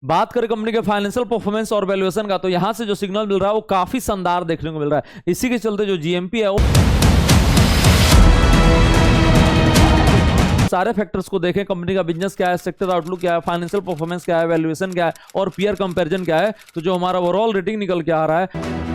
बात करें कंपनी के फाइनेंशियल परफॉर्मेंस और वैल्यूएशन का, तो यहां से जो सिग्नल मिल रहा है वो काफी शानदार देखने को मिल रहा है। इसी के चलते जो जीएमपी है वो सारे फैक्टर्स को देखें, कंपनी का बिजनेस क्या है, सेक्टर आउटलुक क्या है, फाइनेंशियल परफॉर्मेंस क्या है, वैल्यूएशन क्या है और पीयर कंपैरिजन क्या है, तो जो हमारा ओवरऑल रेटिंग निकल के आ रहा है।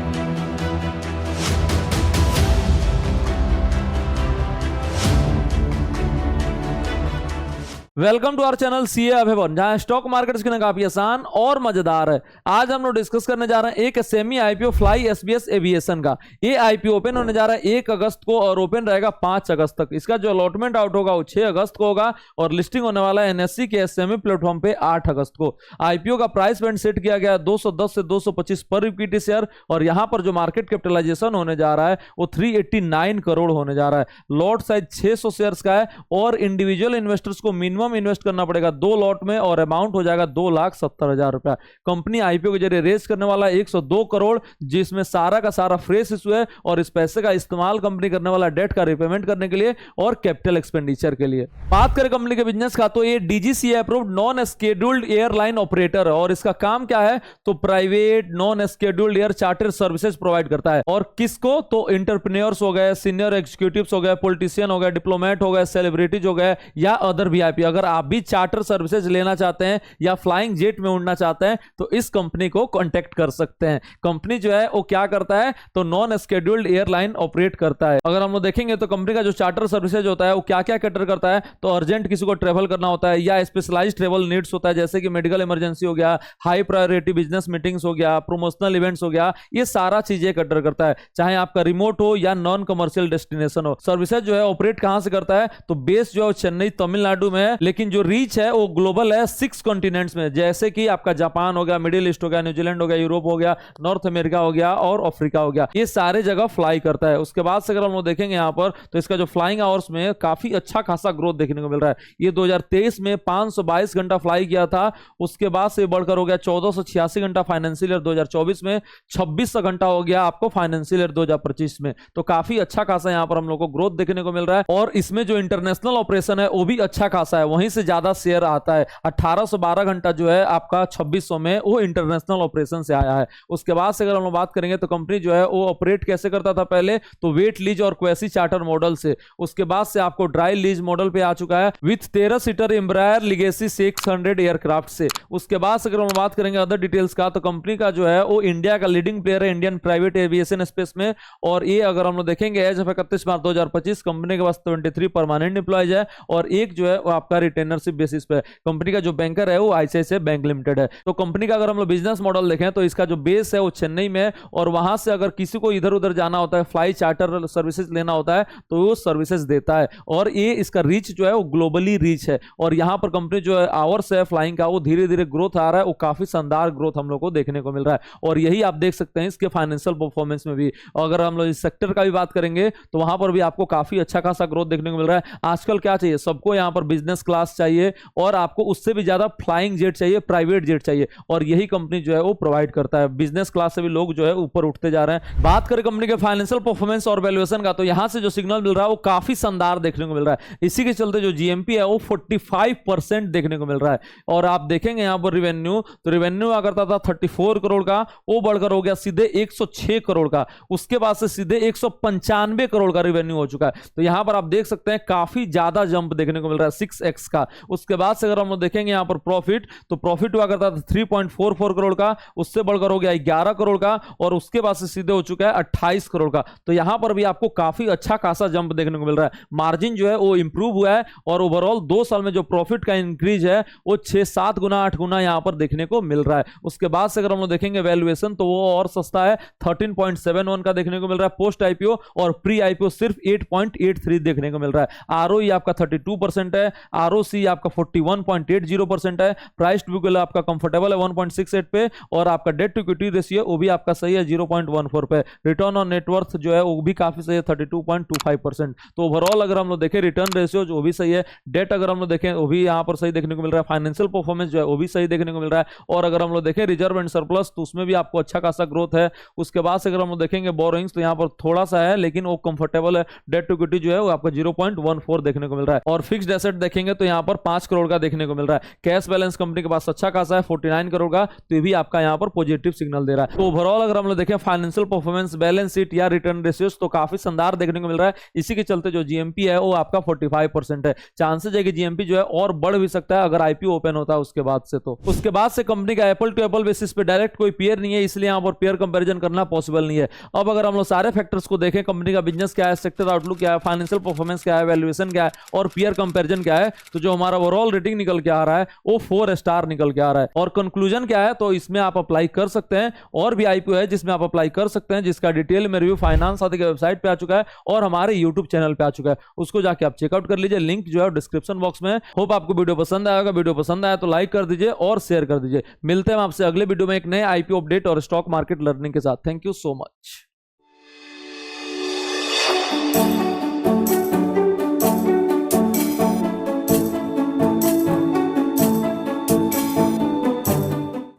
Welcome to our channel CA Abhivan, जहां स्टॉक मार्केट की काफी आसान और मजेदार है। आज हम लोग डिस्कस करने जा रहे हैं एक semi IPO fly SBS aviation का। ये आईपीओ ओपन होने जा रहा है 1 अगस्त को और ओपन रहेगा 5 अगस्त तक। इसका जो अलॉटमेंट आउट होगा वो 6 अगस्त को होगा और लिस्टिंग होने वाला है एनएससी के एसएमई प्लेटफॉर्म पे 8 अगस्त को। आईपीओ का प्राइस बैंड सेट किया गया 210 से 225 पर इक्विटी शेयर और यहां पर जो मार्केट कैपिटलाइजेशन होने जा रहा है वो 389 करोड़ होने जा रहा है। लॉट साइज 600 शेयर्स का है और इंडिविजुअल इन्वेस्टर्स को मिनिमम इन्वेस्ट करना पड़ेगा 2 लॉट में और अमाउंट हो जाएगा 2,70,000 रुपया। कंपनी आईपीओ के जरिए रेज करने वाला 102 करोड़, जिसमें सारा का सारा फ्रेश इशू है और इस पैसे का इस्तेमाल कंपनी करने वाला डेट का रिपेमेंट करने के लिए और कैपिटल एक्सपेंडिचर के लिए। बात करें कंपनी के बिजनेस का, तो ये DGCA approved non scheduled airline operator है और इसका काम क्या है, तो private non scheduled air charter services provide करता है। और किसको, तो इंटरप्रेन्योर्स हो गए, सीनियर एग्जीक्यूटिव्स हो गए, पॉलिटिशियन हो गए, डिप्लोमेट हो गए, सेलिब्रिटीज हो गए या अदर वीआईपी। अगर आप भी चार्टर सर्विसेज लेना चाहते हैं या फ्लाइंग जेट में उड़ना चाहते हैं तो इस कंपनी को कांटेक्ट कर सकते हैं। कंपनी जो है वो क्या करता है, तो नॉन स्केड्यूल्ड एयरलाइन ऑपरेट करता है। अगर हम लोग देखेंगे तो कंपनी का जो चार्टर सर्विसेज होता है वो क्या क्या कैटर करता है, तो अर्जेंट किसी को ट्रेवल करना होता है या स्पेशलाइज्ड ट्रेवल नीड्स होता है, जैसे कि मेडिकल इमरजेंसी हो गया, हाई प्रायोरिटी बिजनेस मीटिंग्स हो गया, प्रमोशनल इवेंट्स हो गया, ये सारा चीजें कैटर करता है, चाहे आपका रिमोट हो या नॉन कमर्शियल डेस्टिनेशन हो। सर्विसेज जो है ऑपरेट कहां से करता है, तो बेस जो है चेन्नई तमिलनाडु में है, लेकिन जो रीच है वो ग्लोबल है 6 कॉन्टिनेंट्स में, जैसे कि आपका जापान हो गया, मिडिल ईस्ट हो गया, न्यूजीलैंड हो गया, यूरोप हो गया, नॉर्थ अमेरिका हो गया और अफ्रीका हो गया। ये सारे जगह फ्लाई करता है। उसके बाद से अगर हम लोग देखेंगे यहां पर, तो इसका जो फ्लाइंग आवर्स में काफी अच्छा खासा ग्रोथ देखने को मिल रहा है। ये 2023 में 522 घंटा फ्लाई किया था, उसके बाद से बढ़कर हो गया 1486 घंटा फाइनेंशियल ईयर 2024 में, 2600 घंटा हो गया आपको फाइनेंशियल ईयर 2025 में। तो काफी अच्छा खासा यहां पर हम लोग को ग्रोथ देखने को मिल रहा है और इसमें जो इंटरनेशनल ऑपरेशन है वो भी अच्छा खासा है, वहीं से ज्यादा शेयर आता है। 1812 घंटा जो है आपका 2600 में वो इंटरनेशनल ऑपरेशन से आया है। उसके बाद से अगर हम लोग बात करेंगे तो कंपनी जो है वो ऑपरेट कैसे करता था, पहले तो वेट लीज और क्वेसी चार्टर मॉडल से, उसके बाद से आपको ड्राई लीज मॉडल पे आ चुका है with 13 seater Embraer legacy 600 aircraft से। उसके बाद से अगर हम बात करेंगे अदर डिटेल्स का, तो कंपनी का जो है वो इंडिया का लीडिंग प्लेयर है इंडियन प्राइवेट एविएशन स्पेस में। और ये अगर हम लोग देखेंगे एज ऑफ 31 मार्च 2025 कंपनी के पास 23 परमानेंट एम्प्लॉयज है और एक जो है वो आपका रिटेनरशिप बेसिस पे। कंपनी का जो बैंकर है वो आईसीआईसीआई बैंक लिमिटेड है। तो कंपनी का अगर हम लोग बिजनेस मॉडल देखें तो इसका जो बेस है वो चेन्नई में है और वहां से अगर किसी को इधर उधर जाना होता है, फ्लाई चार्टर सर्विसेज लेना होता है तो वो सर्विसेज देता है और ये इसका रीच जो है वो ग्लोबली रीच है। और यहां पर कंपनी जो है आवर्स है फ्लाइंग का वो धीरे धीरे ग्रोथ आ रहा है, वो काफी शानदार ग्रोथ हम लोग को देखने को मिल रहा है और यही आप देख सकते हैं इसके फाइनेंशियल परफॉर्मेंस में भी। अगर हम लोग इस सेक्टर का भी बात करेंगे तो वहां पर भी आपको काफी अच्छा खासा ग्रोथ देखने को मिल रहा है। आजकल क्या चाहिए सबको, यहां पर बिजनेस क्लास चाहिए और आपको उससे भी ज्यादा फ्लाइंग जेट चाहिए, प्राइवेट जेट चाहिए और यही कंपनी जो है वो प्रोवाइड करता है। बिजनेस क्लास से भी लोग जो है ऊपर उठते जा रहे हैं। बात करें कंपनी के फाइनेंशियल परफॉर्मेंस और वैल्यूएशन का, तो यहां से जो सिग्नल मिल रहा है वो काफी शानदार देखने को मिल रहा है। इसी के चलते जो जीएमपी है वो 45% देखने को मिल रहा है। और आप देखेंगे यहां पर रिवेन्यू, तो रिवेन्यू आ करता था 34 करोड़ का, वो बढ़कर हो गया सीधे 106 करोड़ का, उसके बाद से सीधे 195 करोड़ का रिवेन्यू हो चुका है। तो यहां पर आप देख सकते हैं काफी ज्यादा जंप देखने को मिल रहा है 6x का। उसके बाद से अगर हम लोग देखेंगे यहां पर प्रॉफिट, तो प्रॉफिट हुआ करता था 3.44 करोड़ का, उससे बढ़कर हो गया 11 करोड़ का और उसके बाद से सीधे हो चुका है 28 करोड़ का। तो यहां पर भी आपको काफी अच्छा खासा जंप देखने को मिल रहा है। मार्जिन जो है वो इंप्रूव हुआ है और ओवरऑल 2 साल में जो प्रॉफिट का इंक्रीज है वो 6-7 गुना 8 गुना यहां पर देखने को मिल रहा है। उसके बाद से अगर हम लोग देखेंगे वैल्यूएशन तो वो और सस्ता है, 13.71 का देखने को मिल रहा है पोस्ट आईपीओ और प्री आईपीओ सिर्फ 8.83 देखने को मिल रहा है। आरओई आपका 32% है, आरओसी आपका 41.80% है, प्राइस टू बुक आपका कंफर्टेबल है 1.68 पे और आपका डेट टू इक्विटी रेशियो वो भी आपका सही है 0.14 पे। रिटर्न ऑन नेटवर्थ जो है वो भी काफी सही है 32.25%। तो ओवरऑल अगर हम लोग देखें रिटर्न रेशियो जो भी सही है, डेट अगर हम लोग देखें वो भी यहाँ पर सही देखने को मिल रहा है, फाइनेंशियल परफॉर्मेंस जो है वो भी सही देखने को मिल रहा है। और अगर हम लोग देखें रिजर्व एंड सरप्लस तो उसमें भी आपको अच्छा खासा ग्रोथ है। उसके बाद से अगर हम लोग देखेंगे बोरोइंग्स तो यहाँ पर थोड़ा सा है लेकिन वो कंफर्टेबल है, डेट टू इक्विटी जो है वो आपका 0.14 देखने को मिल रहा है। और फिक्स्ड एसेट देखेंगे तो यहाँ पर 5 करोड़ का देखने को मिल रहा है। कैश बैलेंस कंपनी के पास अच्छा खासा है 49 करोड़ का, तो ये भी आपका यहाँ पर पॉजिटिव सिग्नल दे रहा है। तो ओवरऑल अगर हम लोग देखें फाइनेंशियल परफॉर्मेंस, बैलेंस शीट या रिटर्न रेशियोज तो काफी शानदार देखने को मिल रहा है। इसी के चलते जो जीएमपी है वो आपका 45% है। चांसेस है कि जीएमपी जो है और बढ़ भी सकता है अगर आईपीओ ओपन होता है उसके बाद से। तो उसके बाद से कंपनी का एप्पल टू एप्पल बेसिस पे डायरेक्ट कोई पेयर नहीं है, इसलिए यहाँ पर पेयर कंपैरिजन करना पॉसिबल नहीं है। अब अगर हम लोग सारे फैक्टर्स को देखें, कंपनी का बिजनेस क्या है, सेक्टर आउटलुक क्या है, फाइनेंशियल परफॉर्मेंस क्या है, वैल्यूएशन क्या है और पेयर कंपैरिजन क्या है, तो जो हमारा ओवरऑल रेटिंग निकल के आ रहा है वो 4 स्टार निकल के आ रहा है। और कंक्लूजन क्या है, तो इसमें आप अप्लाई कर सकते हैं। और भी आईपीओ है जिसमें आप अप्लाई कर सकते हैं, जिसका डिटेल में रिव्यू फाइनेंस साथी के वेबसाइट पे आ चुका है और हमारे यूट्यूब चैनल पे आ चुका है, उसको जाके आप चेकआउट कर लीजिए। लिंक जो है डिस्क्रिप्शन बॉक्स में। होप आपको वीडियो पसंद आएगा। वीडियो पसंद आया तो लाइक कर दीजिए और शेयर कर दीजिए। मिलते हैं आपसे अगले वीडियो में एक नए आईपीओ अपडेट और स्टॉक मार्केट लर्निंग के साथ। Thank you so much.